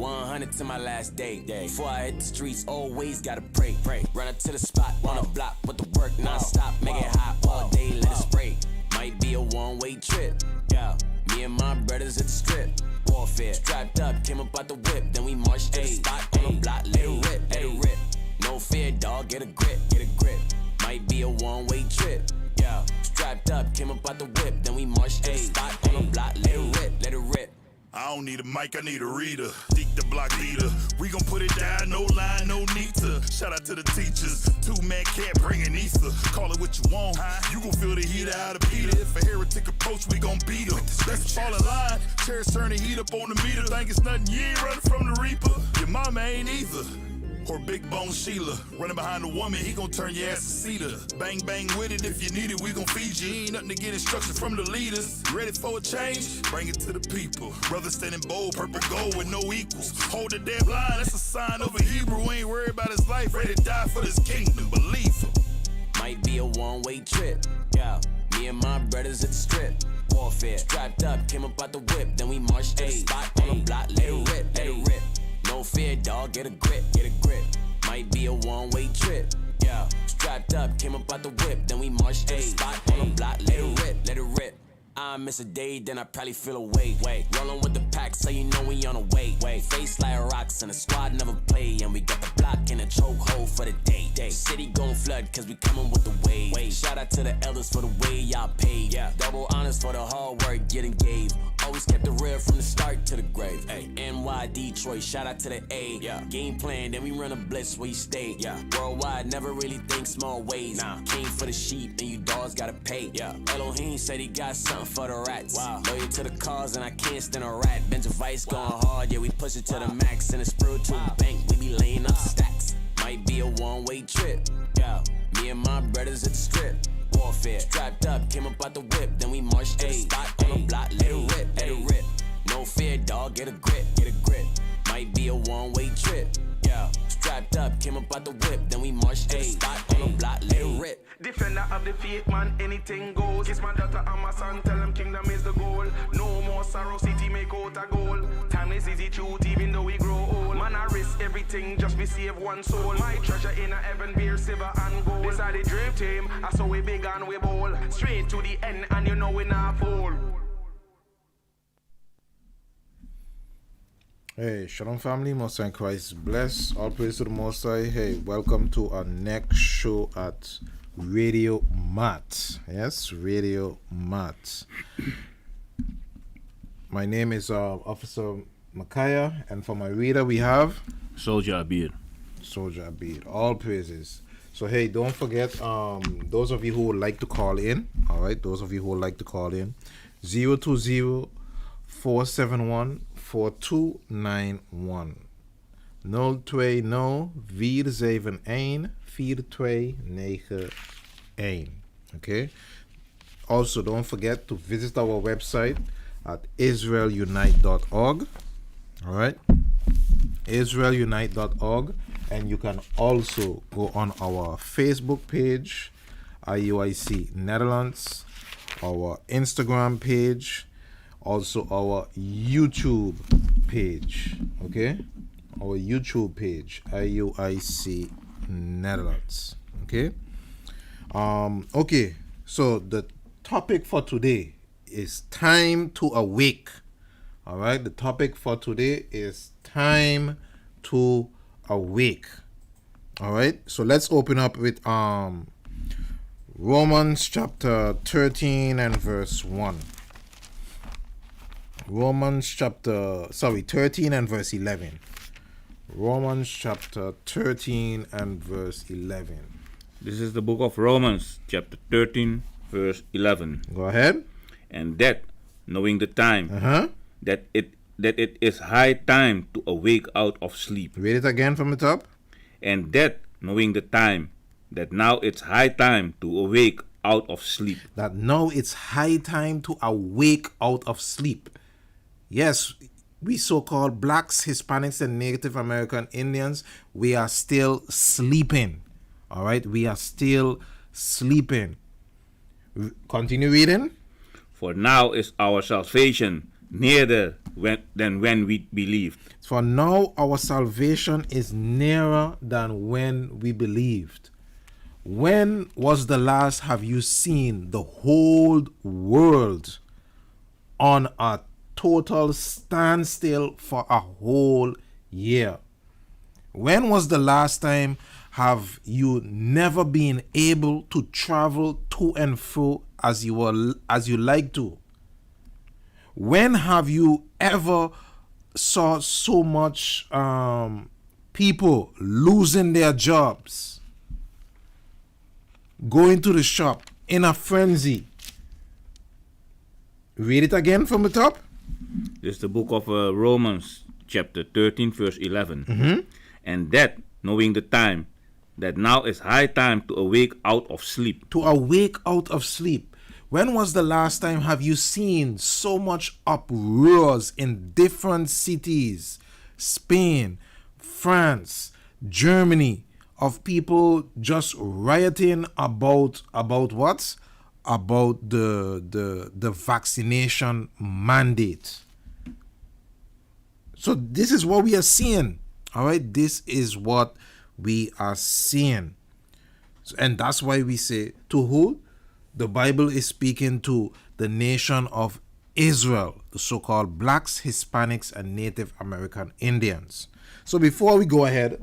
100 to my last day. Before I hit the streets, always gotta pray. Run up to the spot on a block with the work non-stop. Make it hot all day, let it spray. Might be a one-way trip. Yeah, me and my brothers at the strip. Warfare, strapped up, came up out the whip. Then we marched to the spot on the block, let it rip, let it rip. No fear, dog, get a grip, get a grip. Might be a one-way trip. Yeah, strapped up, came up out the whip. Then we marched to the spot on the block, let it rip, let it rip. I don't need a mic, I need a reader. Deep the block leader. We gon' put it down, no line, no need to. Shout out to the teachers. 2-man can't bring an ether. Call it what you want. You gon' feel the heat out of Peter. If a heretic approach, we gon' beat him. Let's fall in line. Chairs turn the heat up on the meter. Think it's nothing, you ain't running from the reaper. Your mama ain't either. Or big bone Sheila, running behind a woman, he gon' turn your ass to cedar. Bang bang with it, if you need it, we gon' feed you. Ain't nothing to get instruction from the leaders. Ready for a change? Bring it to the people. Brothers standing bold, purple gold with no equals. Hold the damn line, that's a sign of a Hebrew. Ain't worried about his life, ready to die for this kingdom. Believe him. Might be a one-way trip. Yeah, me and my brothers at the strip. Warfare, strapped up, came up out the whip. Then we marched to the spot on the block, let it rip, let it rip. No fear, dog, get a grip, get a grip. Might be a one-way trip. Yeah, strapped up, came up out the whip. Then we marched to the spot on the block, let it rip, let it rip. I miss a day, then I probably feel away. Rolling with the pack, so you know we on the way. Face like rocks and the squad never play. And we got the block in a chokehold for the day. City gon' flood, cause we coming with the wave. Shout out to the elders for the way y'all paid. Double honors for the hard work getting gave. Always kept it real from the start to the grave. NY Detroit, shout out to the A. Game plan, then we run a blitz where you stay. Worldwide, never really think small ways. Came for the sheep, and you dogs gotta pay. Elohim said he got something for the rats. Loyal to the cause, and I can't stand a rat. Bench of vice going hard, yeah, we push it to the max. In a spiritual bank, we be laying up stacks. Might be a one-way trip. Me and my brothers at the strip. Warfare, strapped up, came up out the whip. Then we marched to the spot on the block, let it rip, let it rip. No fear, dog, get a grip, get a grip. Might be a one-way trip. Strapped up, came up out the whip. Then we marched to the spot on the block, let it rip. Defender of the faith, man, anything goes. Kiss my daughter and my son, tell them kingdom is the goal. No more sorrow, city make out a goal. Timeless is the truth, even though we grow old. Man, I risk everything just to save one soul. My treasure in a heaven beer, silver and gold. This are the dream team, I saw we big and we bold. Straight to the end, and you know we not fool. Hey, Shalom family, Most High Christ bless. All praise to the Most High. Hey, welcome to our next show at Radio Mart. Yes, Radio Mart. My name is Officer Micaiah, and for my reader we have Soldier Abir. Soldier Abir. All praises. So hey, don't forget, those of you who would like to call in, all right, those of you who would like to call in, 020-471-4291. 020-471-4291. Okay. Also, don't forget to visit our website at israelunite.org. All right, israelunite.org, and you can also go on our Facebook page, IUIC Netherlands, our Instagram page, also our YouTube page. Okay, our YouTube page, IUIC Netherlands. Okay. Okay, so the topic for today is time to awake. All right, the topic for today is time to awake. All right, so let's open up with Romans chapter 13 and verse 1. Romans chapter 13 and verse 11. Romans chapter 13 and verse 11. This is the book of Romans, chapter 13, verse 11. Go ahead. And that, knowing the time, that it is high time to awake out of sleep. Read it again from the top. And that, knowing the time, that now it's high time to awake out of sleep. That now it's high time to awake out of sleep. Yes, we so-called blacks, Hispanics, and Native American Indians, we are still sleeping. All right, we are still sleeping. Continue reading. For now is our salvation nearer than when we believed. For now our salvation is nearer than when we believed. When was the last have you seen the whole world on a total standstill for a whole year? When was the last time have you never been able to travel to and fro as you like to? When have you ever saw so much people losing their jobs, going to the shop in a frenzy? Read it again from the top. This is the book of Romans, chapter 13, verse 11. And that, knowing the time, that now is high time to awake out of sleep. To awake out of sleep. When was the last time have you seen so much uproars in different cities, Spain, France, Germany, of people just rioting about what? About the vaccination mandate. So this is what we are seeing. All right, this is what we are seeing. And that's why we say, to who? The Bible is speaking to the nation of Israel, the so-called blacks, Hispanics, and Native American Indians. So before we go ahead,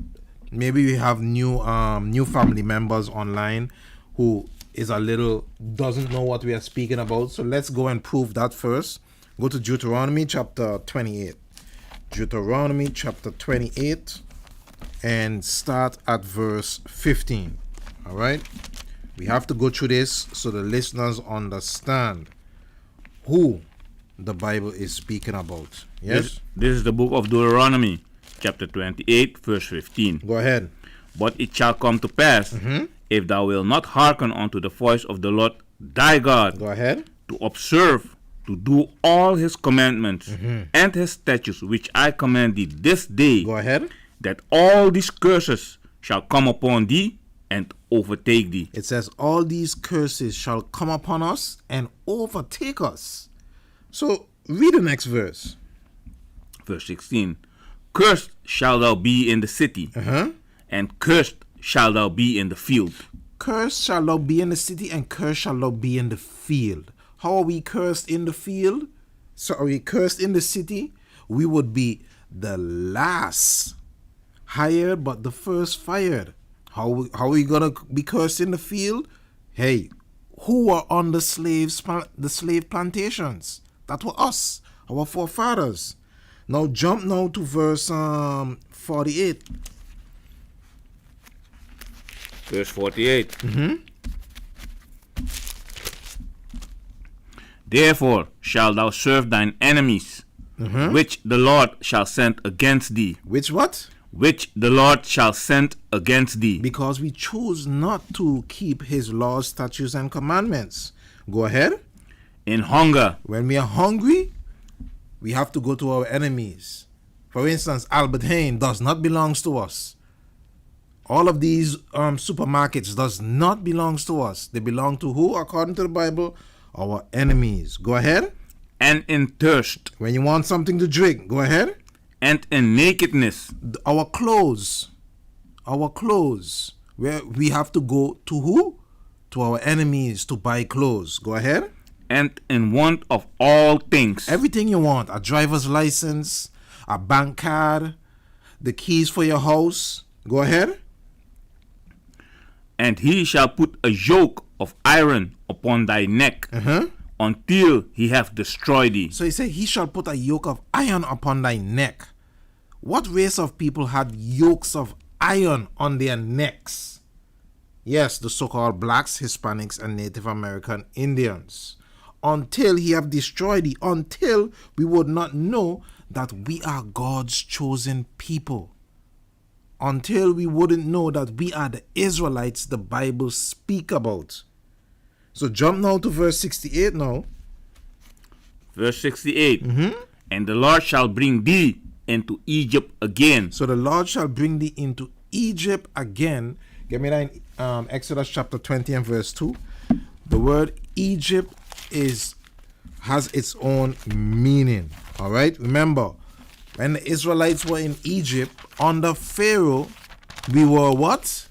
maybe we have new family members online who doesn't know what we are speaking about. So let's go and prove that first. Go to Deuteronomy chapter 28. Deuteronomy chapter 28 and start at verse 15. All right. We have to go through this so the listeners understand who the Bible is speaking about. Yes? This is the book of Deuteronomy, chapter 28, verse 15. Go ahead. But it shall come to pass, if thou wilt not hearken unto the voice of the Lord thy God, Go ahead. to observe, to do all his commandments and his statutes, which I command thee this day, Go ahead. that all these curses shall come upon thee and overtake thee. It says, all these curses shall come upon us and overtake us. So read the next verse. Verse 16. Cursed shall thou be in the city, and cursed shall thou be in the field. Cursed shall thou be in the city, and cursed shall thou be in the field. How are we cursed in the field? So are we cursed in the city? We would be the last hired, but the first fired. How are we gonna be cursed in the field? Hey, who were on the slave plantations? That were us, our forefathers. Now jump now to verse 48. Verse 48. Therefore shalt thou serve thine enemies, which the Lord shall send against thee. Which what? Which the Lord shall send against thee. Because we choose not to keep his laws, statutes, and commandments. Go ahead. In hunger. When we are hungry, we have to go to our enemies. For instance, Albert Heijn does not belong to us. All of these supermarkets does not belong to us. They belong to who? According to the Bible, our enemies. Go ahead. And in thirst. When you want something to drink, go ahead. And in nakedness. Our clothes. Where we have to go to who? To our enemies to buy clothes. Go ahead. And in want of all things. Everything you want. A driver's license, a bank card, the keys for your house. Go ahead. And he shall put a yoke of iron upon thy neck until he have destroyed thee. So he said, he shall put a yoke of iron upon thy neck. What race of people had yokes of iron on their necks? Yes, the so-called blacks, Hispanics, and Native American Indians. Until he have destroyed thee, until we would not know that we are God's chosen people. Until we wouldn't know that we are the Israelites the Bible speak about. So jump now to verse 68 now. Verse 68. And the Lord shall bring thee into Egypt again. So the Lord shall bring thee into Egypt again. Give me that in Exodus chapter 20 and verse 2. The word Egypt is has its own meaning. All right. Remember, when the Israelites were in Egypt under Pharaoh, we were what?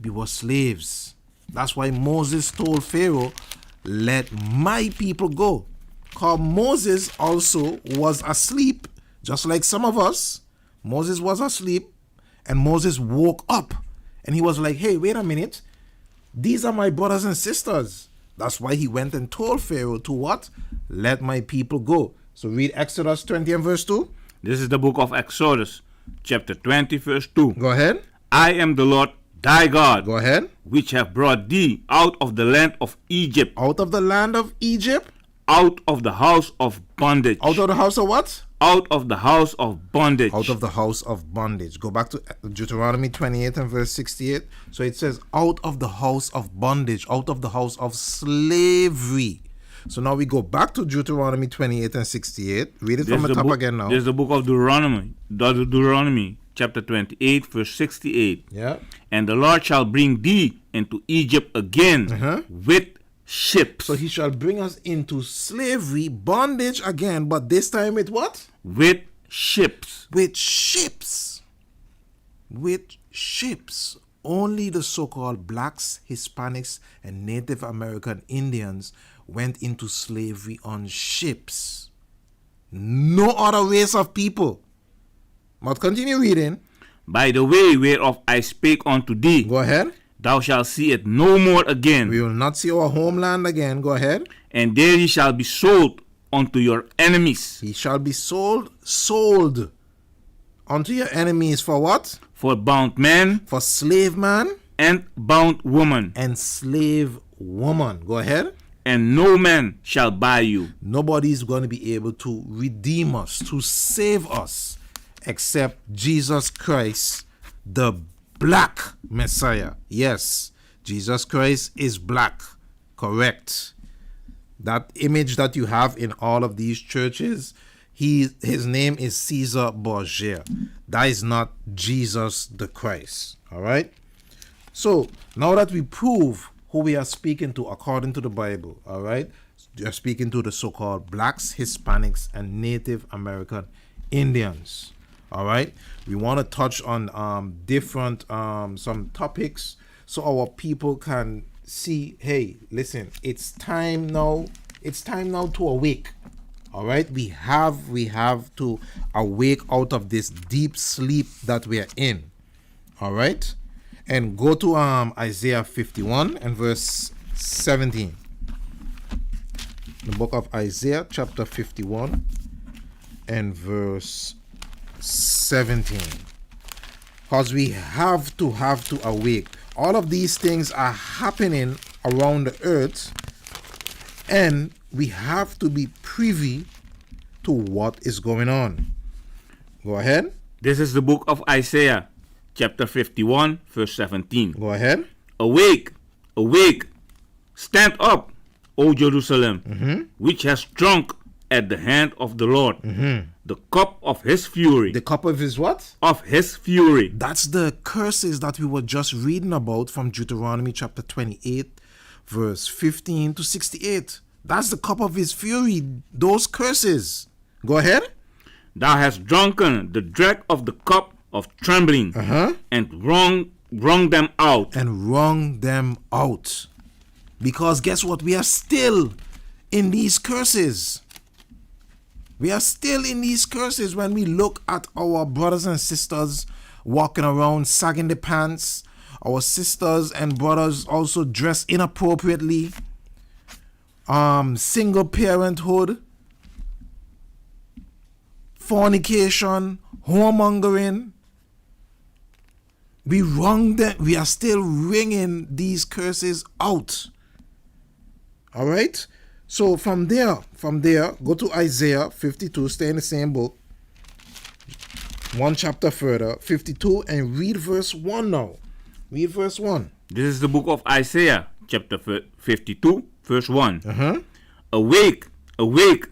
We were slaves. That's why Moses told Pharaoh, let my people go. Because Moses also was asleep, just like some of us. Moses was asleep, and Moses woke up. And he was like, hey, wait a minute. These are my brothers and sisters. That's why he went and told Pharaoh to what? Let my people go. So read Exodus 20 and verse 2. This is the book of Exodus, chapter 20, verse 2. Go ahead. I am the Lord thy God, Go ahead. which have brought thee out of the land of Egypt, Out of the land of Egypt. out of the house of bondage. Out of the house of what? Out of the house of bondage. Out of the house of bondage. Go back to Deuteronomy 28 and verse 68. So it says, out of the house of bondage, out of the house of slavery. So now we go back to Deuteronomy 28 and 68. Read it from the top again now. There's the book of Deuteronomy, chapter 28, verse 68. Yeah. And the Lord shall bring thee into Egypt again with ships. So he shall bring us into slavery, bondage again, but this time with what? With ships. With ships. With ships. Only the so-called blacks, Hispanics, and Native American Indians went into slavery on ships. No other race of people. But continue reading. By the way whereof I spake unto thee, Go ahead. thou shalt see it no more again. We will not see our homeland again. Go ahead. And there ye shall be sold unto your enemies, He shall be sold unto your enemies for what? for bound man For slave man and bound woman, and slave woman. Go ahead. and no man shall buy you. Nobody's going to be able to redeem us, to save us, except Jesus Christ, the black Messiah. Yes, Jesus Christ is black. Correct. That image that you have in all of these churches, his name is Caesar Borgia. That is not Jesus the Christ. All right. So now that we prove who we are speaking to according to the Bible, all right, we are speaking to the so-called blacks, Hispanics, and Native American Indians. All right, we want to touch on different some topics so our people can see, hey, listen, it's time now to awake. All right, we have to awake out of this deep sleep that we are in. All right, and go to Isaiah 51 and verse 17. The book of Isaiah, chapter 51 and verse 17. Because we have to awake. All of these things are happening around the earth, and we have to be privy to what is going on. Go ahead. This is the book of Isaiah, chapter 51, verse 17. Go ahead. Awake, awake, stand up, O Jerusalem, which has drunk at the hand of the Lord, the cup of his fury. The cup of his what? Of his fury. That's the curses that we were just reading about from Deuteronomy chapter 28, verse 15 to 68. That's the cup of his fury, those curses. Go ahead. Thou hast drunken the draught of the cup of trembling, and wrung them out. And wrung them out. Because guess what? We are still in these curses. We are still in these curses when we look at our brothers and sisters walking around sagging the pants. Our sisters and brothers also dress inappropriately. Single parenthood, fornication, whoremongering. We wrong them. We are still wringing these curses out. All right. So from there, go to Isaiah 52. Stay in the same book. One chapter further, 52, and read verse 1 now. Read verse 1. This is the book of Isaiah, chapter 52, verse 1. Awake, awake,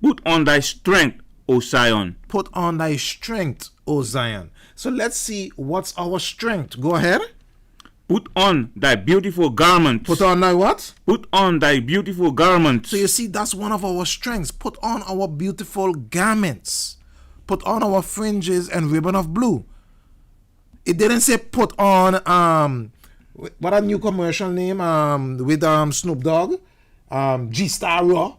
put on thy strength, O Zion. Put on thy strength, O Zion. So let's see what's our strength. Go ahead. Put on thy beautiful garments. Put on thy what? Put on thy beautiful garments. So you see, that's one of our strengths. Put on our beautiful garments. Put on our fringes and ribbon of blue. It didn't say put on what a new commercial name with Snoop Dogg, G-Star Raw.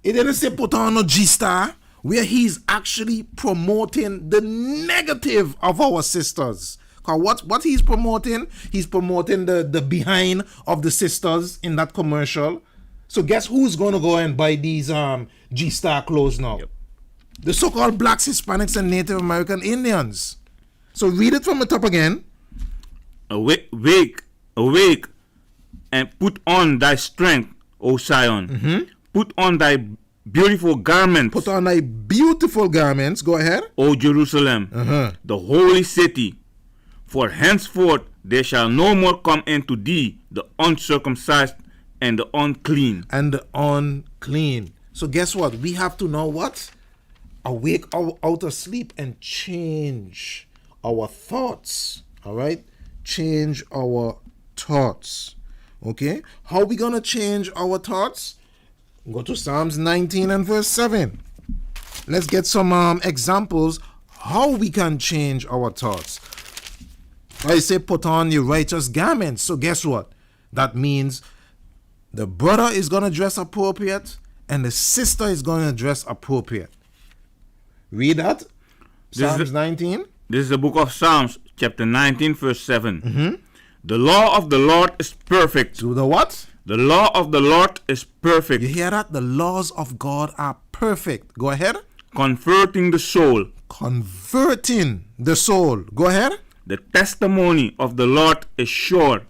It didn't say put on no G-Star, where he's actually promoting the negative of our sisters. Cause what he's promoting the behind of the sisters in that commercial. So guess who's gonna go and buy these G-Star clothes now? Yep. The so-called blacks, Hispanics, and Native American Indians. So read it from the top again. Awake, and put on thy strength, O Zion. Put on thy beautiful garments. Put on thy beautiful garments. Go ahead. O Jerusalem, the holy city. For henceforth there shall no more come into thee the uncircumcised and the unclean. And the unclean. So guess what? We have to know what? Awake out of sleep and change our thoughts. All right? Change our thoughts. Okay? How are we going to change our thoughts? Go to Psalms 19 and verse 7. Let's get some examples how we can change our thoughts. I say put on your righteous garments. So guess what? That means the brother is going to dress appropriate and the sister is going to dress appropriate. Read that. Psalms 19. This is the book of Psalms, chapter 19, verse 7. The law of the Lord is perfect. Do the what? The law of the Lord is perfect. You hear that? The laws of God are perfect. Go ahead. Converting the soul. Converting the soul. Go ahead. The testimony of the Lord is sure,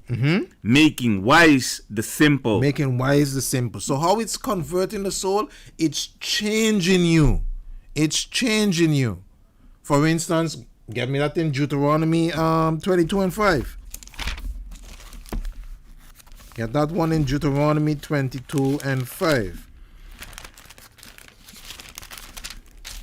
making wise the simple. Making wise the simple. So how it's converting the soul? It's changing you. It's changing you. For instance, get me that in Deuteronomy 22 and 5. Get that one in Deuteronomy 22 and 5.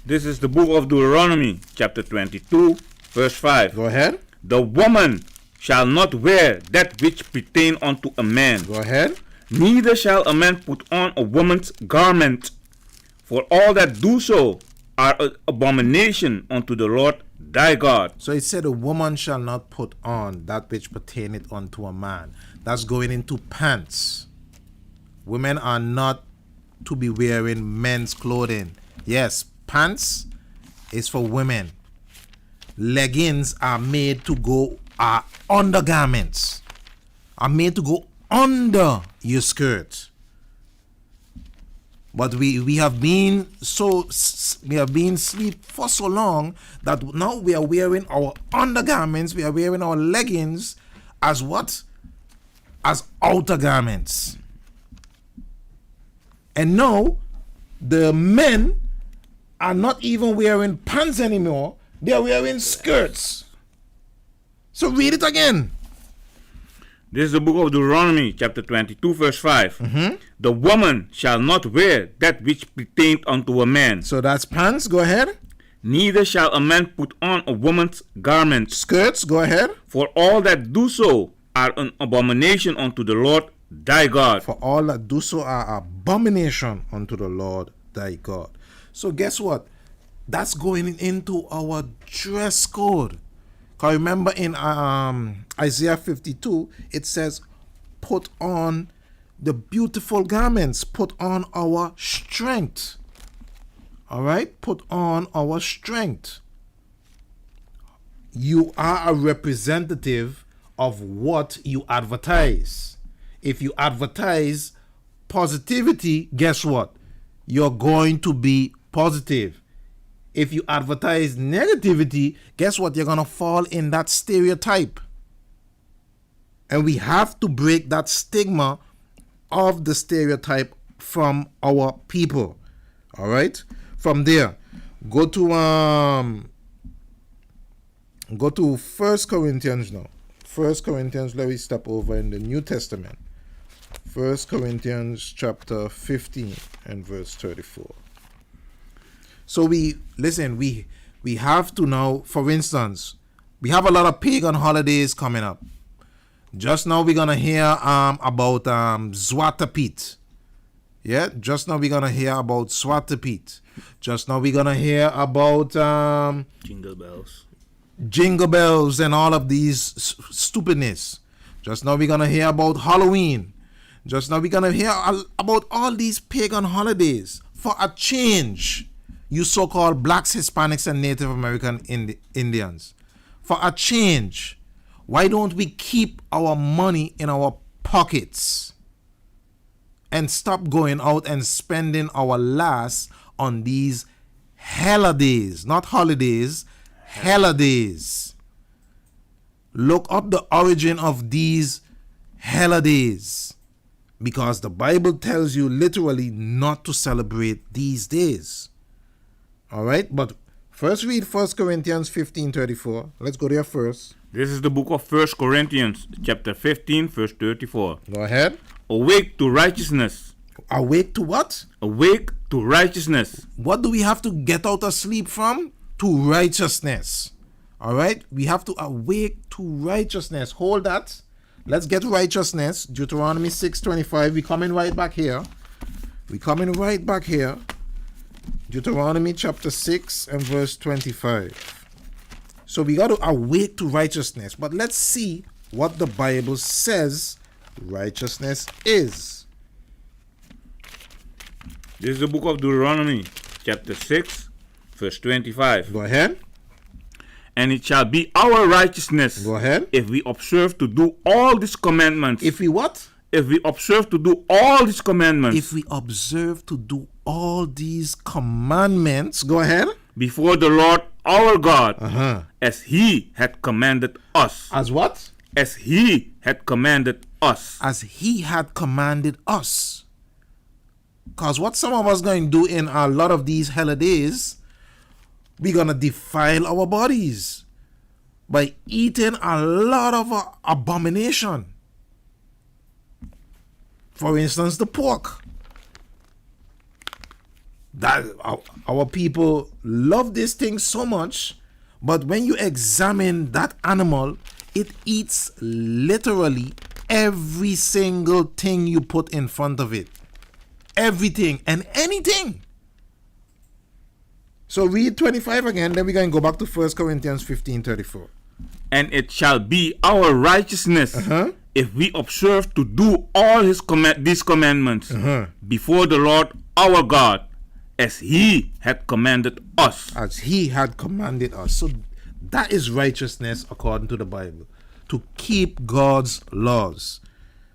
This is the book of Deuteronomy, chapter 22, verse 5. Go ahead. The woman shall not wear that which pertain unto a man. Go ahead. Neither shall a man put on a woman's garment. For all that do so are an abomination unto the Lord thy God. So it said a woman shall not put on that which pertaineth unto a man. That's going into pants. Women are not to be wearing men's clothing. Yes, pants is for women. Leggings are made to go, are undergarments. Are made to go under your skirt. But we have been asleep for so long that now we are wearing our undergarments, we are wearing our leggings as what? As outer garments. And now the men are not even wearing pants anymore, they are wearing skirts. So read it again. This is the book of Deuteronomy, chapter 22, verse 5. The woman shall not wear that which pertaineth unto a man. So that's pants. Go ahead. Neither shall a man put on a woman's garments. Skirts. Go ahead. For all that do so are an abomination unto the Lord thy God. For all that do so are abomination unto the Lord thy God. So guess what? That's going into our dress code. Because remember in Isaiah 52, it says, put on the beautiful garments. Put on our strength. All right? Put on our strength. You are a representative of what you advertise. If you advertise positivity, guess what? You're going to be positive. If you advertise negativity, guess what? You're going to fall in that stereotype. And we have to break that stigma of the stereotype from our people. All right? From there, go to 1 Corinthians now. 1 Corinthians, let me step over in the New Testament. 1 Corinthians chapter 15 and verse 34. So we have to now, for instance, we have a lot of pagan holidays coming up. Just now we're gonna hear about Zwarte Piet. Yeah, just now we're gonna hear about Zwarte Piet. Just now we're gonna hear about Jingle bells and all of these stupidness. Just now we're gonna hear about Halloween. Just now we're gonna hear about all these pagan holidays. For a change, you so-called blacks, Hispanics, and Native American Indians. For a change, why don't we keep our money in our pockets and stop going out and spending our last on these holidays, not holidays, holidays. Look up the origin of these holidays, because the Bible tells you literally not to celebrate these days. All right, but first read 1 Corinthians 15:34. Let's go there first. This is the book of 1 Corinthians, chapter 15, verse 34. Go ahead. Awake to righteousness. Awake to what? Awake to righteousness. What do we have to get out of sleep from? To righteousness. All right, we have to awake to righteousness. Hold that. Let's get righteousness. Deuteronomy 6:25. We're coming right back here. Deuteronomy chapter 6 and verse 25. So we got to awake to righteousness. But let's see what the Bible says righteousness is. This is the book of Deuteronomy, chapter 6, verse 25. Go ahead. And it shall be our righteousness. Go ahead. If we observe to do all these commandments. If we what? If we observe to do all these commandments. If we observe to do all these commandments. Go ahead. Before the Lord our God. As he had commanded us. As what? As he had commanded us. As he had commanded us. Because what some of us going to do in a lot of these holidays, we're going to defile our bodies by eating a lot of abomination. For instance, the pork. That our people love this thing so much, but when you examine that animal, it eats literally every single thing you put in front of it. Everything and anything. So read 25 again, then we're going to go back to 1 Corinthians 15:34. And it shall be our righteousness if we observe to do all these commandments before the Lord our God, as he had commanded us. As he had commanded us. So that is righteousness according to the Bible. To keep God's laws.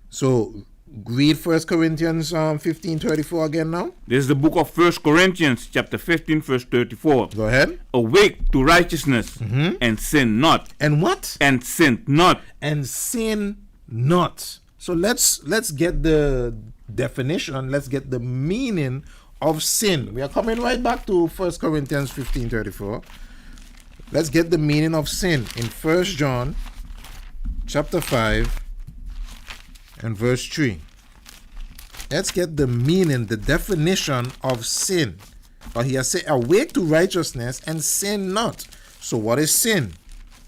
So read 1 Corinthians 15:34 again now. This is the book of 1 Corinthians chapter 15 verse 34. Go ahead. Awake to righteousness and sin not. And what? And sin not. And sin not. So let's get the definition. Let's get the meaning of sin. We are coming right back to 1 Corinthians 15:34. Let's get the meaning of sin in 1 John chapter 5 and verse 3. Let's get the meaning, the definition of sin. But he has said, awake to righteousness and sin not. So what is sin?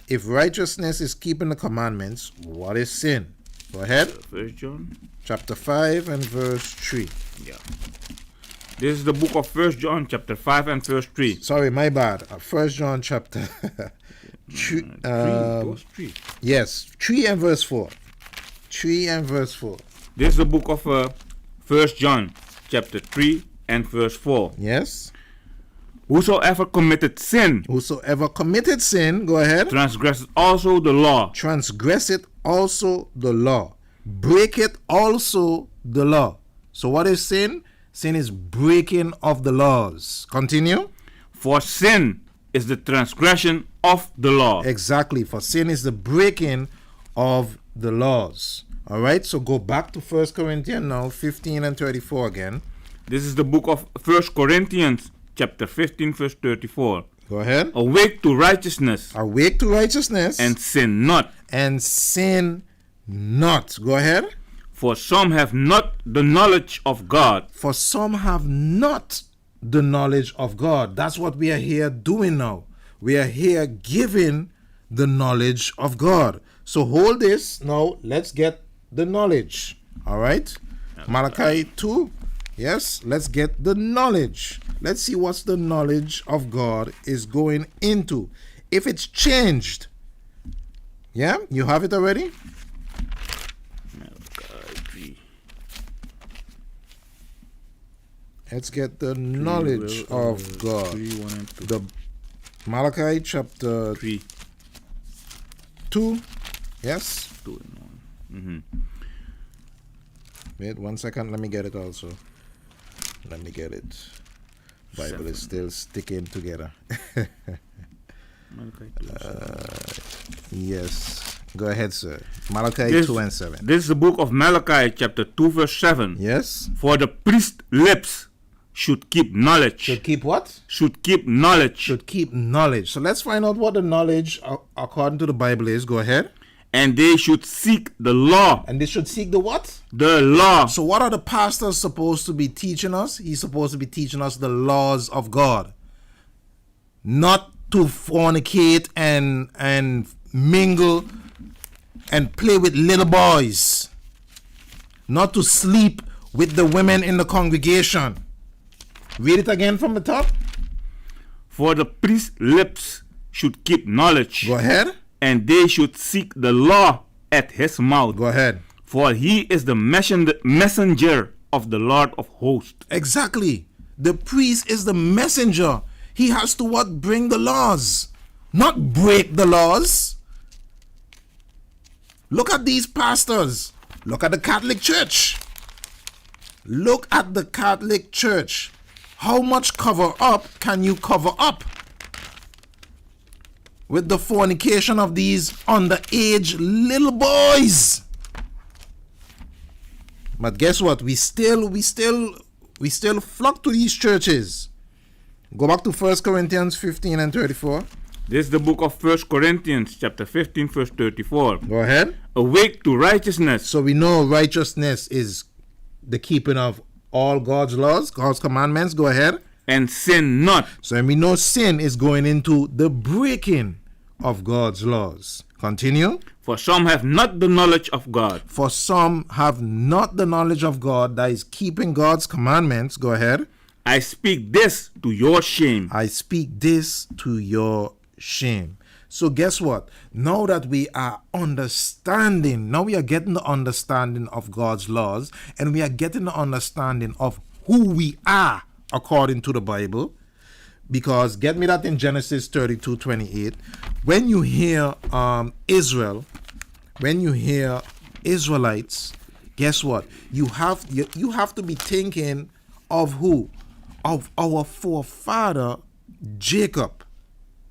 If righteousness is keeping the commandments, what is sin? Go ahead. 1 John chapter 5 and verse 3. Yeah. This is the book of 1 John chapter 5 and verse 3. Sorry, my bad. 1 John chapter 3. Verse 3. Yes, 3 and verse 4. 3 and verse 4. This is the book of 1 John chapter 3 and verse 4. Yes. Whosoever committed sin. Whosoever committed sin, go ahead. Transgressed also the law. Transgress it also the law. Break it also the law. So what is sin? Sin is breaking of the laws. Continue. For sin is the transgression of the law. Exactly. For sin is the breaking of the laws. All right. So go back to 1 Corinthians now, 15 and 34 again. This is the book of 1 Corinthians chapter 15 verse 34. Go ahead. Awake to righteousness. Awake to righteousness. And sin not. And sin not. Go ahead. For some have not the knowledge of God. For some have not the knowledge of God. That's what we are here doing now. We are here giving the knowledge of God. So hold this. Now let's get the knowledge. All right. Malachi 2. Yes, let's get the knowledge. Let's see what's the knowledge of God is going into. If it's changed. Yeah, you have it already? Let's get the knowledge of God. 3, 1 and 2. The Malachi chapter 3, 2. Yes. 2 and 1. Wait 1 second. Let me get it also. Let me get it. Bible 7. is still sticking together. Malachi 2, 7. Yes. Go ahead, sir. Malachi 2 and 7. This is the book of Malachi, chapter 2, verse 7. Yes. For the priest's lips should keep knowledge. Should keep what? Should keep knowledge. Should keep knowledge. So let's find out what the knowledge according to the Bible is. Go ahead. And they should seek the law. And they should seek the what? The law. So what are the pastors supposed to be teaching us? He's supposed to be teaching us the laws of God. Not to fornicate and mingle and play with little boys. Not to sleep with the women in the congregation. Read it again from the top. For the priest's lips should keep knowledge. Go ahead. And they should seek the law at his mouth. Go ahead. For he is the messenger of the Lord of hosts. Exactly. The priest is the messenger. He has to what? Bring the laws. Not break the laws. Look at these pastors. Look at the Catholic Church. Look at the Catholic Church. How much cover up can you cover up with the fornication of these underage little boys? But guess what? We still flock to these churches. Go back to 1 Corinthians 15 and 34. This is the book of 1 Corinthians, chapter 15, verse 34. Go ahead. Awake to righteousness. So we know righteousness is the keeping of all God's laws, God's commandments. Go ahead. And sin not. So we know sin is going into the breaking of God's laws. Continue. For some have not the knowledge of God. For some have not the knowledge of God, that is keeping God's commandments. Go ahead. I speak this to your shame. I speak this to your shame. So guess what? Now that we are understanding, now we are getting the understanding of God's laws, and we are getting the understanding of who we are according to the Bible. Because get me that in Genesis 32:28. When you hear Israel, when you hear Israelites, guess what? You have to be thinking of who? Of our forefather Jacob.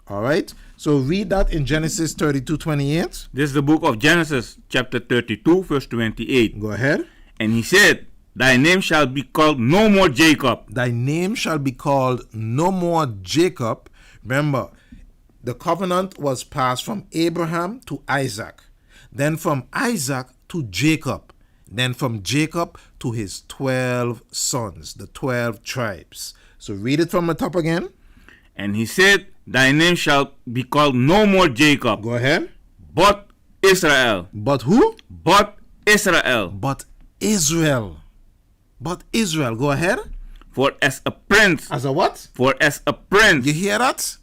All right. So read that in Genesis 32:28. This is the book of Genesis, chapter 32, verse 28. Go ahead. And he said, Thy name shall be called no more Jacob. Thy name shall be called no more Jacob. Remember, the covenant was passed from Abraham to Isaac, then from Isaac to Jacob, then from Jacob to his 12 sons, the 12 tribes. So read it from the top again. And he said, Thy name shall be called no more Jacob, Go ahead. but Israel. But who? But Israel. But Israel. But Israel. Go ahead. For as a prince. As a what? For as a prince. You hear that?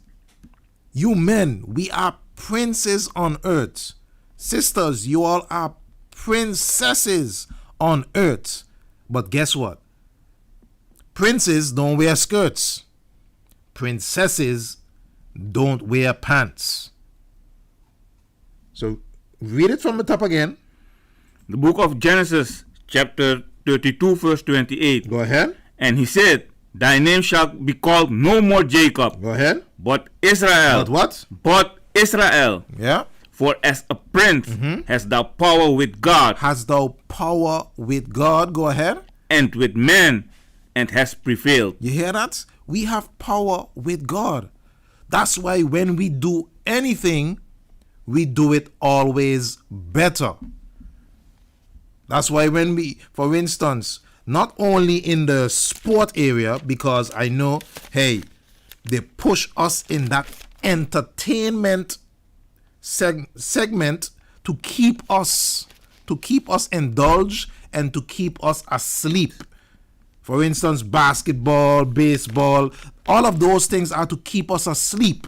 You men, we are princes on earth. Sisters, you all are princesses on earth. But guess what? Princes don't wear skirts. Princesses don't wear pants. So read it from the top again. The book of Genesis, chapter 32, verse 28. Go ahead. And he said, Thy name shall be called no more Jacob, Go ahead. but Israel. But what? But Israel. Yeah. For as a prince hast thou power with God Hast thou power with God? Go ahead. and with men, and hast prevailed. You hear that? We have power with God. That's why when we do anything, we do it always better. That's why when we, for instance, not only in the sport area, because I know, hey, they push us in that entertainment segment to keep us indulged and to keep us asleep. For instance, basketball, baseball, all of those things are to keep us asleep.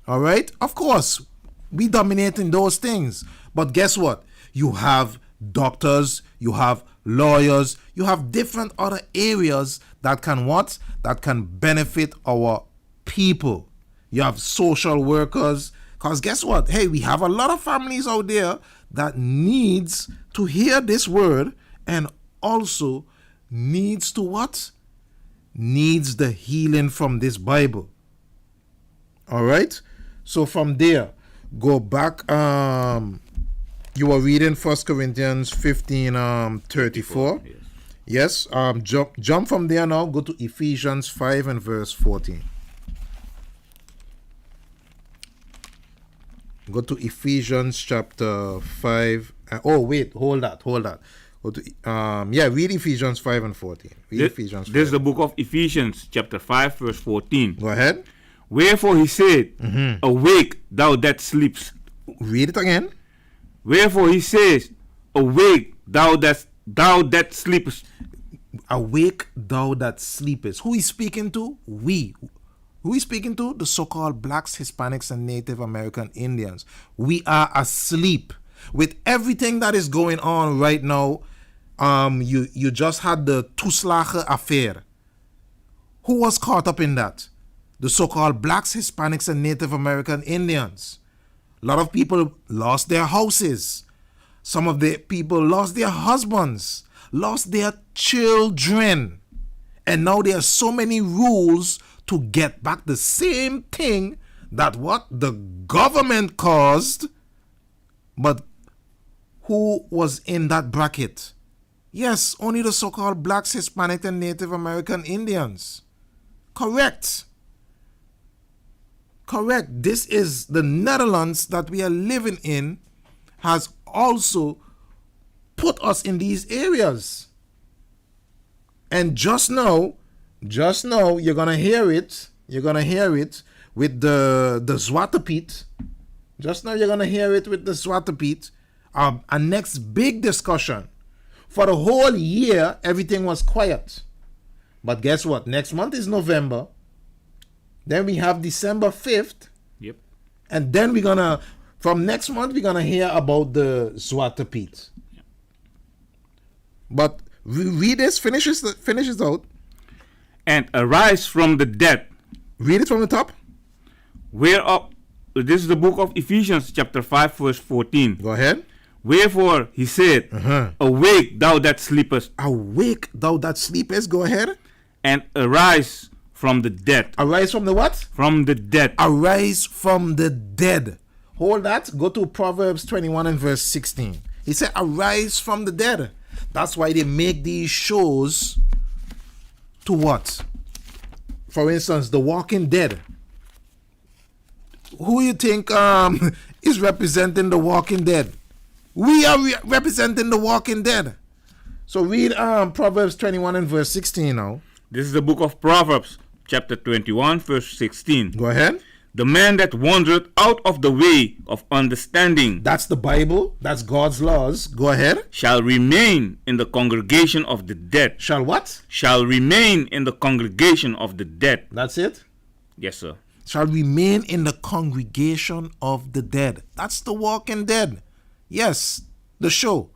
All right? Of course, we dominate in those things. But guess what? You have doctors, you have lawyers, you have different other areas that can what? That can benefit our people. You have social workers. Because guess what? Hey, we have a lot of families out there that needs to hear this word and also needs to what? Needs the healing from this Bible. All right? So from there, go back. You were reading 1 Corinthians 15, 34. Yes. Jump from there now. Go to Ephesians 5 and verse 14. Go to Ephesians chapter 5. Hold that. Go to read Ephesians 5 and 14. Ephesians 5. This is the book of Ephesians chapter 5 verse 14. Go ahead. Wherefore he said, Awake, thou that sleepest. Read it again. Wherefore he says, Awake, thou that sleepest. Awake, thou that sleepest. Who is speaking to? We. Who is speaking to? The so-called blacks, Hispanics, and Native American Indians. We are asleep. With everything that is going on right now, you just had the Toeslagen affair. Who was caught up in that? The so-called blacks, Hispanics, and Native American Indians. A lot of people lost their houses. Some of the people lost their husbands, lost their children. And now there are so many rules to get back the same thing that what the government caused. But who was in that bracket? Yes, only the so-called blacks, Hispanic, and Native American Indians. Correct. This is the Netherlands that we are living in has also put us in these areas. And just now, you're gonna hear it. You're gonna hear it with the Zwarte Piet. Just now, you're gonna hear it with the Zwarte Piet. A next big discussion. For the whole year, everything was quiet. But guess what? Next month is November. Then we have December 5th. Yep. And then from next month, we're gonna hear about the Zwarte Piet. Yep. But read this, finishes out. And arise from the dead. Read it from the top. Whereof, this is the book of Ephesians chapter 5 verse 14. Go ahead. Wherefore he said, Awake, thou that sleepest. Awake, thou that sleepest. Go ahead. And arise from the dead. Arise from the what? From the dead. Arise from the dead. Hold that. Go to Proverbs 21 and verse 16. He said, arise from the dead. That's why they make these shows to what? For instance, The Walking Dead. Who you think is representing The Walking Dead? We are representing The Walking Dead. So read Proverbs 21 and verse 16 now. This is the book of Proverbs, chapter 21, verse 16. Go ahead. The man that wandereth out of the way of understanding. That's the Bible. That's God's laws. Go ahead. Shall remain in the congregation of the dead. Shall what? Shall remain in the congregation of the dead. That's it? Yes, sir. Shall remain in the congregation of the dead. That's The Walking Dead. Yes, the show.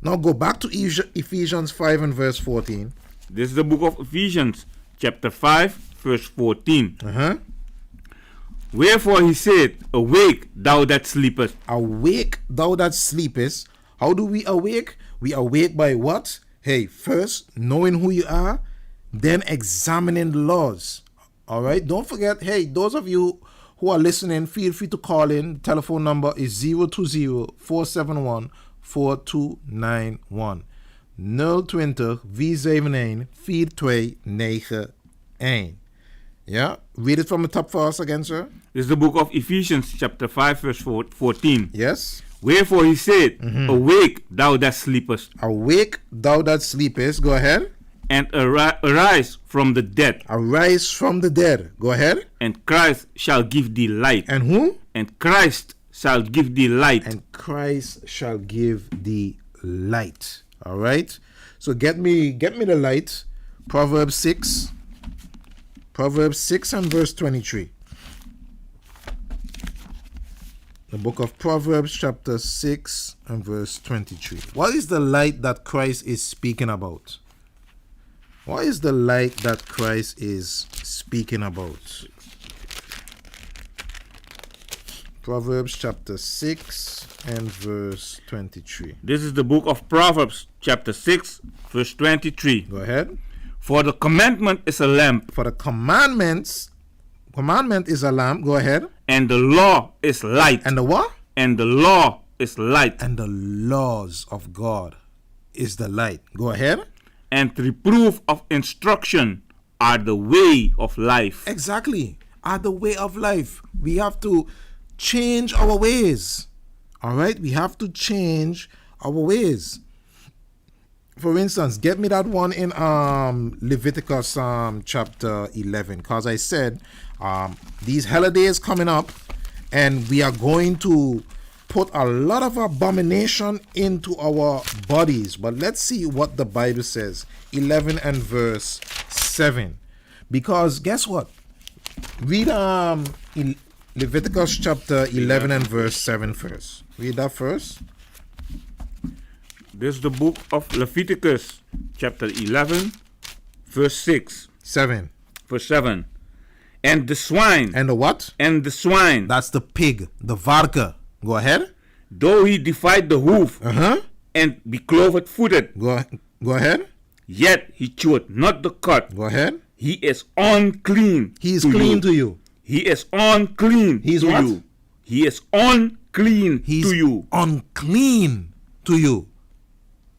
Now go back to Ephesians 5 and verse 14. This is the book of Ephesians, chapter 5, verse 14. Wherefore he said, Awake, thou that sleepest. Awake, thou that sleepest. How do we awake? We awake by what? Hey, first, knowing who you are, then examining the laws. All right? Don't forget, hey, those of you who are listening, feel free to call in. The telephone number is 020-471-4291. 020-491. Yeah? Read it from the top for us again, sir. This is the book of Ephesians, chapter 5, verse 14. Yes. Wherefore he said, Awake, thou that sleepest. Awake, thou that sleepest. Go ahead. And arise from the dead. Arise from the dead. Go ahead. And Christ shall give thee light. And who? And Christ shall give thee light. And Christ shall give thee light. All right. So get me the light. Proverbs 6 and verse 23. The book of Proverbs chapter 6 and verse 23. What is the light that Christ is speaking about? What is the light that Christ is speaking about? Proverbs chapter 6 and verse 23. This is the book of Proverbs chapter 6 verse 23. Go ahead. For the commandment is a lamp, For the commandment is a lamp. Go ahead. and the law is light. And the what? And the law is light. And the laws of God is the light. Go ahead. And reproof of instruction are the way of life. Exactly. Are the way of life. We have to change our ways. All right? We have to change our ways. For instance, get me that one in Leviticus chapter 11. Because I said these holidays coming up, and we are going to put a lot of abomination into our bodies. But let's see what the Bible says. 11 and verse 7. Because guess what? Read Leviticus chapter 11 and verse 7 first. Read that first. This is the book of Leviticus chapter 11 verse 6. 7. Verse 7. And the swine. And the what? And the swine. That's the pig, the varka. Go ahead. Though he divide the hoof and be cloven footed, Go ahead. yet he cheweth not the cud. Go ahead. He is unclean. He is clean to you. He is unclean He's to what? you. He is unclean He's to you. unclean to you.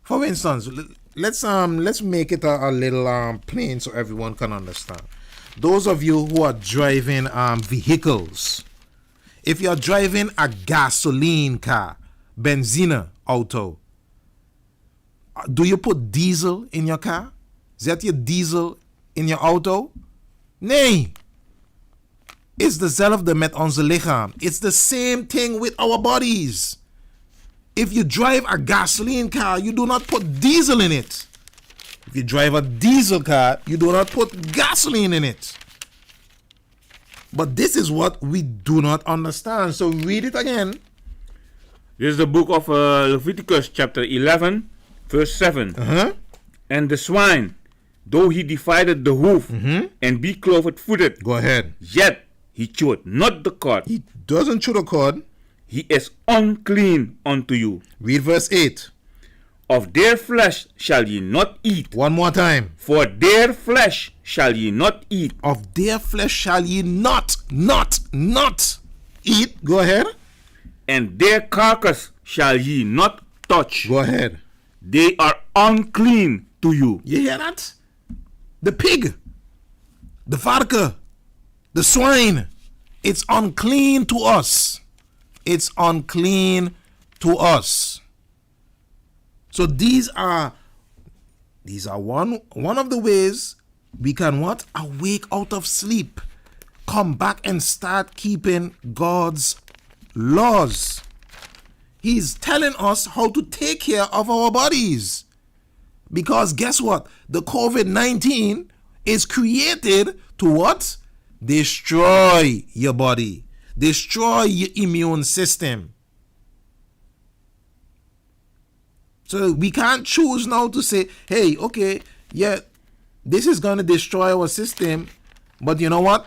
For instance, let's make it a little plain so everyone can understand. Those of you who are driving vehicles, if you're driving a gasoline car, benzina auto, do you put diesel in your car? Is that your diesel in your auto? Nee. It's the zelfde met onze lichaam. It's the same thing with our bodies. If you drive a gasoline car, you do not put diesel in it. If you drive a diesel car, you do not put gasoline in it. But this is what we do not understand. So read it again. This is the book of Leviticus chapter 11 verse 7. And the swine, though he divided the hoof and be cloven footed, Go ahead. yet he cheweth not the cud. He doesn't chew the cord. He is unclean unto you. Read verse 8. Of their flesh shall ye not eat, One more time. for their flesh shall ye not eat. Of their flesh shall ye not eat. Go ahead. And their carcass shall ye not touch. Go ahead. They are unclean to you. You hear that? The pig, the varka, the swine, it's unclean to us. It's unclean to us. So these are one of the ways we can what? Awake out of sleep. Come back and start keeping God's laws. He's telling us how to take care of our bodies. Because guess what? The COVID-19 is created to what? Destroy your body. Destroy your immune system. So we can't choose now to say, hey, okay, yeah, this is going to destroy our system. But you know what?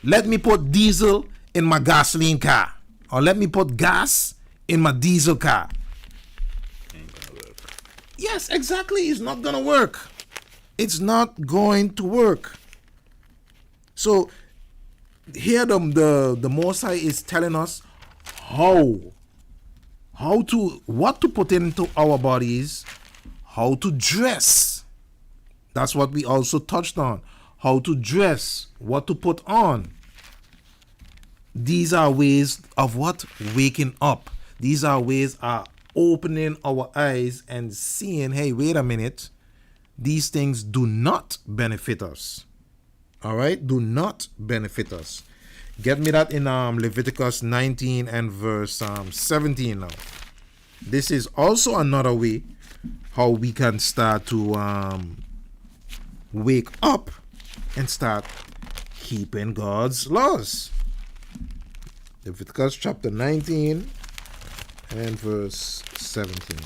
Let me put diesel in my gasoline car. Or let me put gas in my diesel car. Yes, exactly. It's not going to work. It's not going to work. So here the Most High is telling us what to put into our bodies, how to dress. That's what we also touched on. How to dress, what to put on. These are ways of what? Waking up. These are ways of opening our eyes and seeing, hey, wait a minute. These things do not benefit us. All right? Do not benefit us. Get me that in Leviticus 19 and verse 17 now. This is also another way how we can start to wake up and start keeping God's laws. Leviticus chapter 19 and verse 17.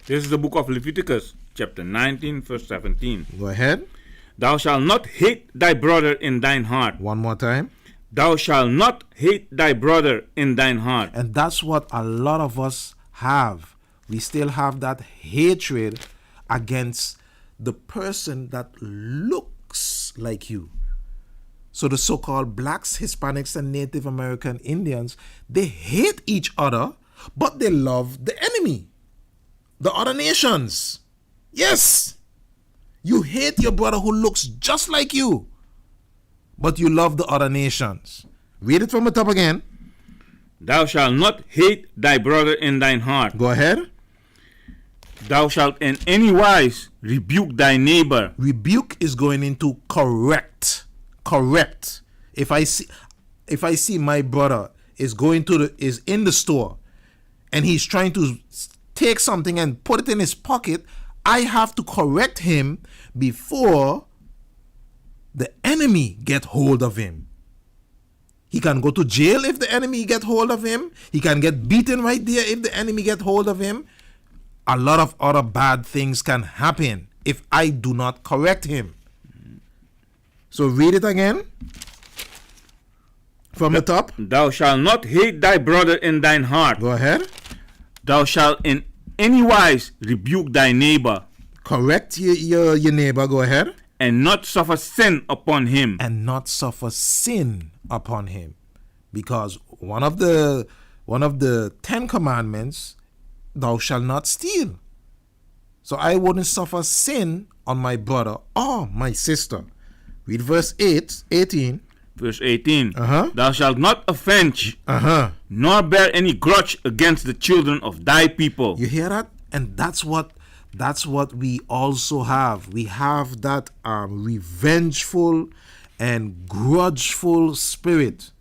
This is the book of Leviticus, chapter 19, verse 17. Go ahead. Thou shalt not hate thy brother in thine heart. One more time. Thou shalt not hate thy brother in thine heart. And that's what a lot of us have. We still have that hatred against the person that looks like you. So the so-called blacks, Hispanics, and Native American Indians, they hate each other, but they love the enemy, the other nations. Yes. You hate your brother who looks just like you, but you love the other nations. Read it from the top again. Thou shalt not hate thy brother in thine heart. Go ahead. Thou shalt in any wise rebuke thy neighbor. Rebuke is going into correct. Correct. If I see my brother is in the store and he's trying to take something and put it in his pocket, I have to correct him before the enemy get hold of him. He can go to jail if the enemy get hold of him. He can get beaten right there if the enemy get hold of him. A lot of other bad things can happen if I do not correct him. So read it again from the top. Thou shalt not hate thy brother in thine heart. Go ahead. Thou shalt in any wise rebuke thy neighbor. Correct your neighbor. Go ahead. And not suffer sin upon him. And not suffer sin upon him. Because one of the 10 commandments, thou shalt not steal. So I wouldn't suffer sin on my brother or my sister. Read verse 18. Verse 18. Thou shalt not avenge, nor bear any grudge against the children of thy people. You hear that? And that's what we also have. We have that revengeful and grudgeful spirit.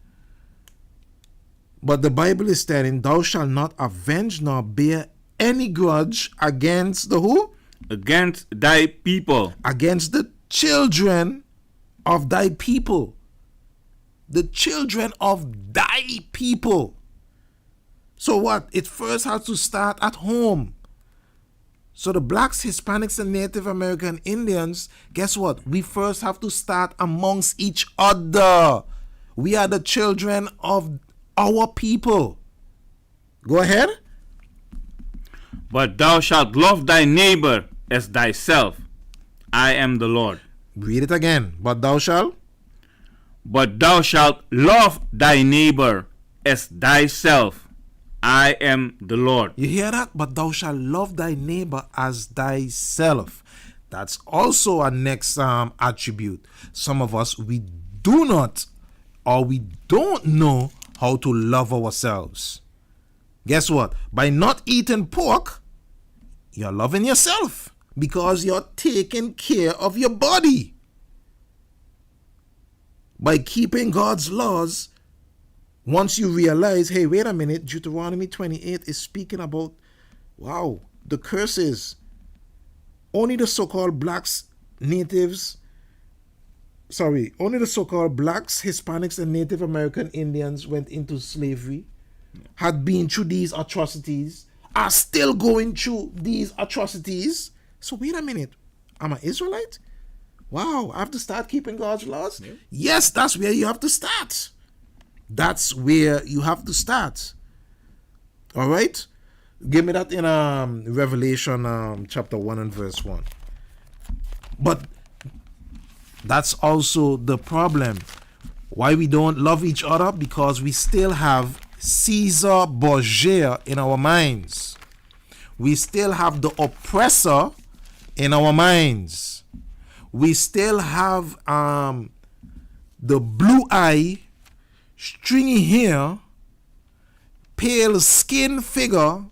But the Bible is telling, thou shalt not avenge nor bear any grudge against the who? Against thy people. Against the children of thy people. The children of thy people. So what? It first has to start at home. So the blacks, Hispanics, and Native American Indians, guess what? We first have to start amongst each other. We are the children of our people. Go ahead. But thou shalt love thy neighbor as thyself. I am the Lord. Read it again. But thou shalt love thy neighbor as thyself. I am the Lord. You hear that? But thou shalt love thy neighbor as thyself. That's also a next attribute. Some of us, we do not or we don't know how to love ourselves. Guess what? By not eating pork, you're loving yourself because you're taking care of your body. By keeping God's laws, once you realize, hey, wait a minute, Deuteronomy 28 is speaking about, wow, the curses. Only the so-called blacks, Hispanics, and Native American Indians went into slavery, had been through these atrocities, are still going through these atrocities. So wait a minute, I'm an Israelite? Wow, I have to start keeping God's laws? Yeah. Yes, that's where you have to start. That's where you have to start. All right? Give me that in Revelation chapter 1 and verse 1. But that's also the problem. Why we don't love each other? Because we still have Caesar Borgia in our minds. We still have the oppressor in our minds. We still have the blue eye, stringy hair, pale skin figure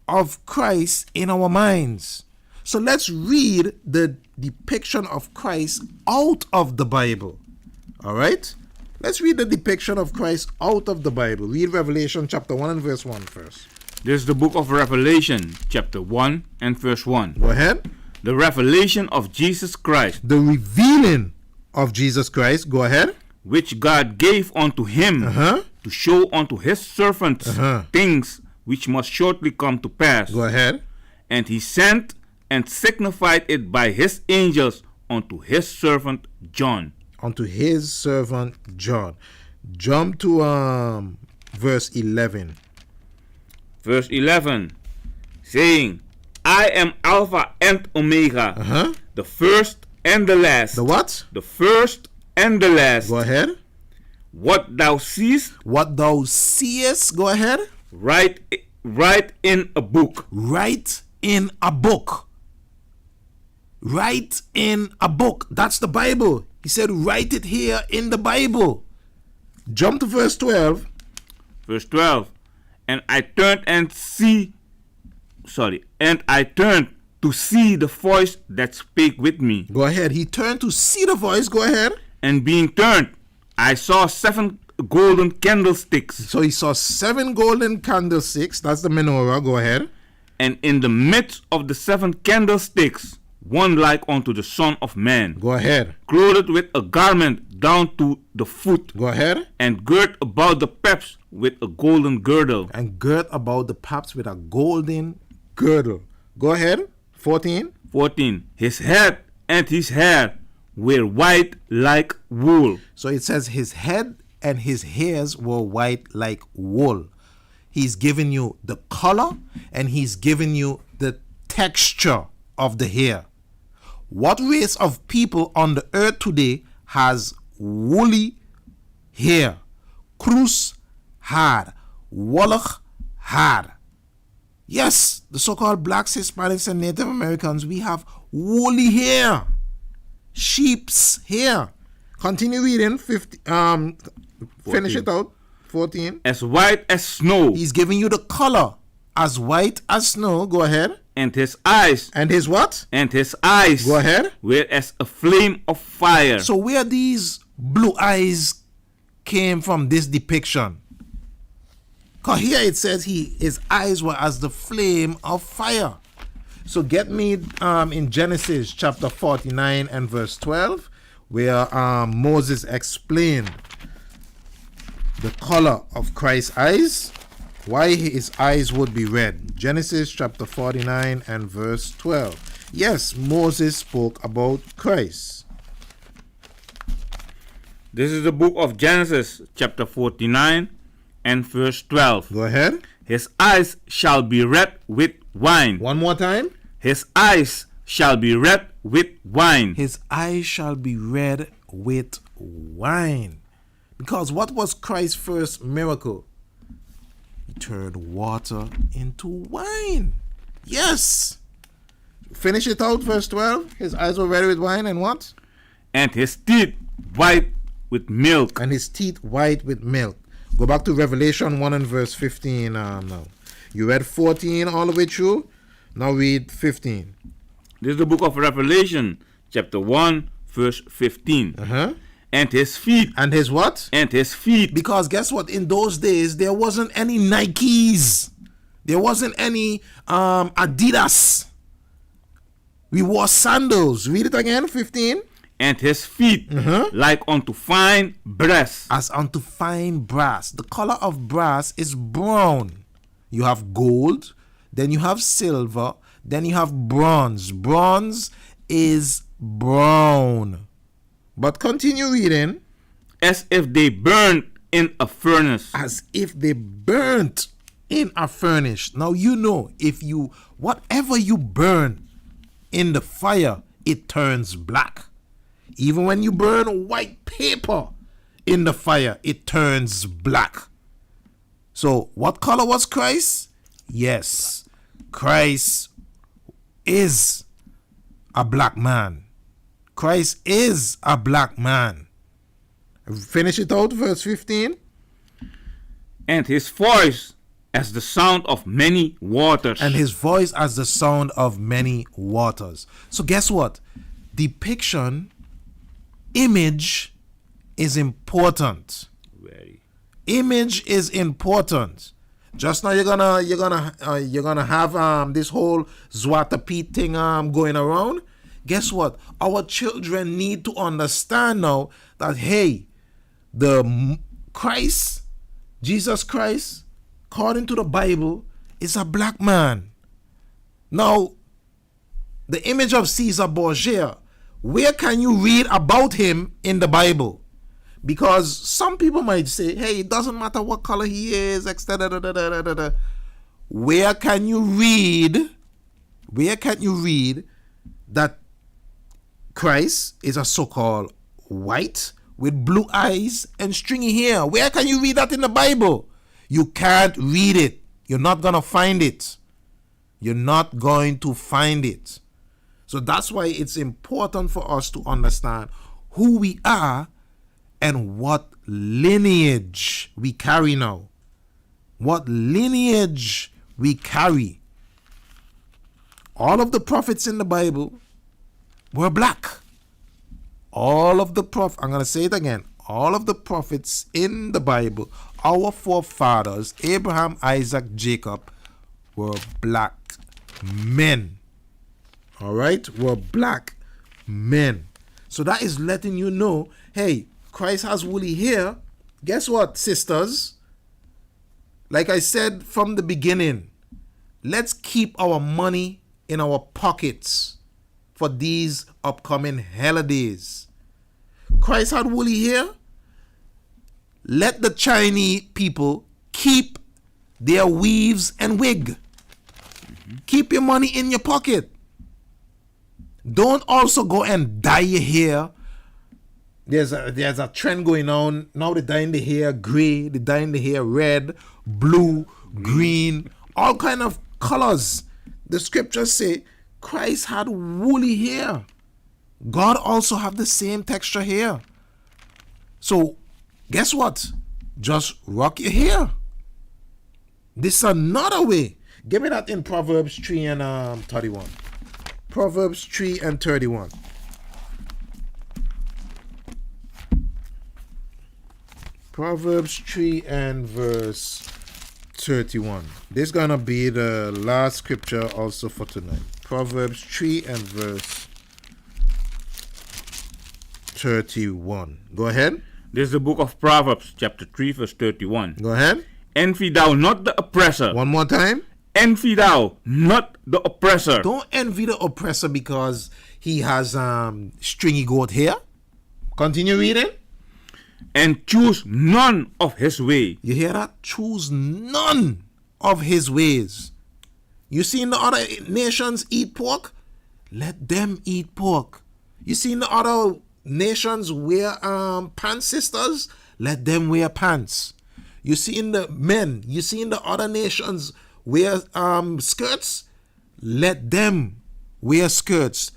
of Christ in our minds. So let's read the depiction of Christ out of the Bible. All right? Let's read the depiction of Christ out of the Bible. Read Revelation chapter 1 and verse 1 first. This is the book of Revelation, chapter 1 and verse 1. Go ahead. The revelation of Jesus Christ, The revealing of Jesus Christ. Go ahead. which God gave unto him to show unto his servants things which must shortly come to pass. Go ahead. And he sent and signified it by his angels unto his servant John. Unto his servant John. Jump to verse 11. Verse 11, saying, I am Alpha and Omega, the first and the last. The what? The first and the last. Go ahead. What thou seest, What thou seest, go ahead. write in a book. Write in a book. Write in a book. That's the Bible. He said, write it here in the Bible. Jump to verse 12. Verse 12, and I turned to see the voice that spake with me. Go ahead. He turned to see the voice. Go ahead. And being turned, I saw 7 golden candlesticks. So he saw 7 golden candlesticks. That's the menorah. Go ahead. And in the midst of the 7 candlesticks, one like unto the Son of Man, Go ahead. clothed with a garment down to the foot, Go ahead. and girt about the paps with a golden girdle. And girt about the paps with a golden girdle. Go ahead. 14. 14. His head and his hair were white like wool. So it says his head and his hairs were white like wool. He's giving you the color and he's giving you the texture of the hair. What race of people on the earth today has woolly hair? Cruz had, Wallach had. Yes, the so-called blacks, Hispanics, and Native Americans, we have woolly hair. Sheep's hair. Continue reading. Finish it out. 14. As white as snow. He's giving you the color. As white as snow. Go ahead. And his eyes. And his what? And his eyes. Go ahead. Were as a flame of fire. So where these blue eyes came from this depiction? Because here it says his eyes were as the flame of fire. So get me in Genesis chapter 49 and verse 12, where Moses explained the color of Christ's eyes, why his eyes would be red. Genesis chapter 49 and verse 12. Yes, Moses spoke about Christ. This is the book of Genesis, chapter 49 and verse 12. Go ahead. His eyes shall be red with wine. One more time. His eyes shall be red with wine. His eyes shall be red with wine. Because what was Christ's first miracle? He turned water into wine. Yes. Finish it out, verse 12. His eyes were red with wine and what? And his teeth white with milk. And his teeth white with milk. Go back to Revelation 1 and verse 15 now. You read 14 all the way through. Now read 15. This is the book of Revelation, chapter 1, verse 15. And his feet. And his what? And his feet. Because guess what? In those days, there wasn't any Nikes. There wasn't any Adidas. We wore sandals. Read it again, 15. And his feet like unto fine brass. As unto fine brass. The color of brass is brown. You have gold, then you have silver, then you have bronze. Bronze is brown. But continue reading. As if they burned in a furnace. As if they burnt in a furnace. Now you know, whatever you burn in the fire, it turns black. Even when you burn white paper in the fire, it turns black. So what color was Christ? Yes, Christ is a black man. Christ is a black man. Finish it out, verse 15. And his voice as the sound of many waters. And his voice as the sound of many waters. So guess what? Depiction, image is important. Very. Image is important. Just now you're gonna have this whole Zwarte Piet thing going around. Guess what? Our children need to understand now that hey, Christ, Jesus Christ, according to the Bible, is a black man. Now, the image of Caesar Borgia, where can you read about him in the Bible? Because some people might say, hey, it doesn't matter what color he is, etc. Where can you read that Christ is a so-called white with blue eyes and stringy hair? Where can you read that in the Bible? You can't read it. You're not going to find it. You're not going to find it. So that's why it's important for us to understand who we are and what lineage we carry now. What lineage we carry. All of the prophets in the Bible were black. All of the I'm going to say it again. All of the prophets in the Bible, our forefathers, Abraham, Isaac, Jacob, were black men. All right? Were black men. So that is letting you know, hey, Christ has woolly hair. Guess what, sisters? Like I said from the beginning, let's keep our money in our pockets for these upcoming holidays. Christ had woolly hair. Let the Chinese people keep their weaves and wig. Keep your money in your pocket. Don't also go and dye your hair. There's a trend going on. Now they're dyeing the hair gray, they're dyeing the hair red, blue, green, all kind of colors. The scriptures say Christ had woolly hair. God also have the same texture hair. So guess what? Just rock your hair. This is another way. Give me that in Proverbs 3 and 31. Proverbs 3 and 31. Proverbs 3 and verse 31. This is going to be the last scripture also for tonight. Proverbs 3 and verse 31. Go ahead. This is the book of Proverbs, chapter 3, verse 31. Go ahead. Envy thou not the oppressor. One more time. Envy thou not the oppressor. Don't envy the oppressor because he has stringy goat hair. Continue reading. And choose none of his way. You hear that? Choose none of his ways. You seen the other nations eat pork? Let them eat pork. You seen the other nations wear pants, sisters? Let them wear pants. You seen the men? You seen the other nations wear skirts? Let them wear skirts.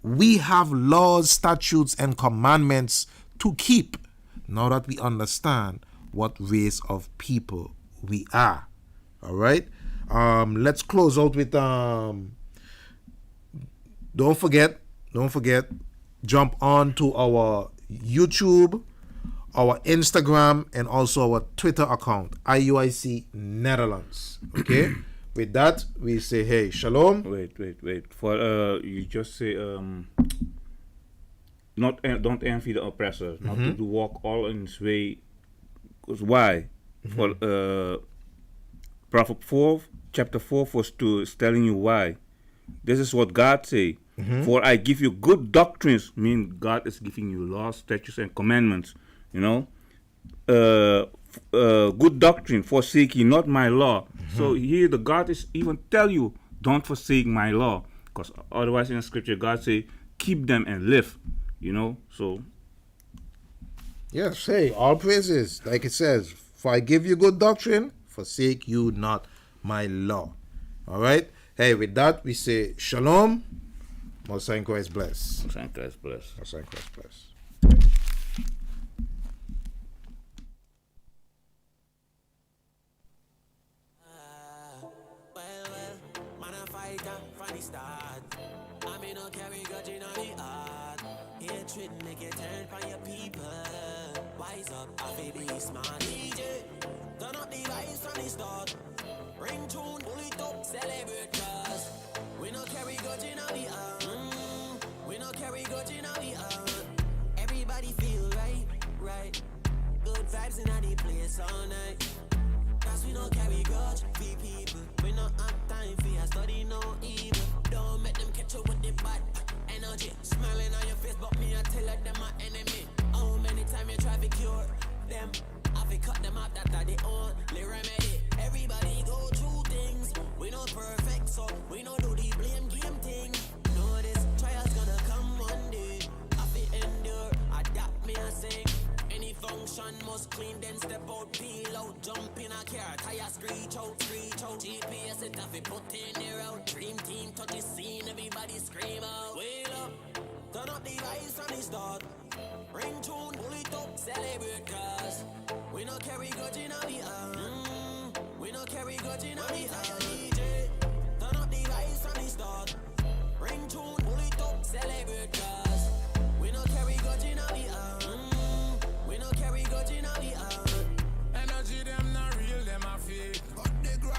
We have laws, statutes, and commandments to keep. Now that we understand what race of people we are. All right. Let's close out with don't forget, jump on to our YouTube, our Instagram, and also our Twitter account, IUIC Netherlands. Okay. With that, we say, hey, shalom. Wait. For you just say don't envy the oppressor, not to walk all in his way. Because why? For Prophet 4, chapter 4, verse 2 is telling you why. This is what God say. For I give you good doctrines, mean God is giving you laws, statutes, and commandments. You know, good doctrine, forsake ye not my law. So here the God is even tell you, don't forsake my law, because otherwise in the scripture God say, keep them and live. You know, so yes, hey, all praises, like it says, for I give you good doctrine, forsake you not my law. All right. Hey, with that we say shalom. Most High Christ bless. Most High Christ bless. Most High Christ bless. Man, I fight from the start. I mean, no carry grudge in the heart. hatred make you turn on your people. Wise up, I feel be smart. DJ, turn up the vibes from the start. Ring tune, pull it up, celebrate cause we no carry grudge in the heart. We no carry grudge in the heart. Everybody feel right. Good vibes in the place all night. Cause we don't carry grudge for people. We not have time for your study no evil. Don't make them catch you with the bad energy. Smiling on your face, but me I tell like them my enemy. How many times you try to cure them? I fi cut them up, that are the only remedy. Everybody go through things. We not perfect, so we not do the blame game thing. Know this trial's gonna come one day. I fi endure, adapt me and sing. Any function must clean, then step out, peel out, jump in a car, tire screech out. GPS it have put in the route. Dream team touch the scene, everybody scream out. Wait up, turn up the vibes from the start. Ring tune, pull it up, celebrate cause we no carry grudge in the heart.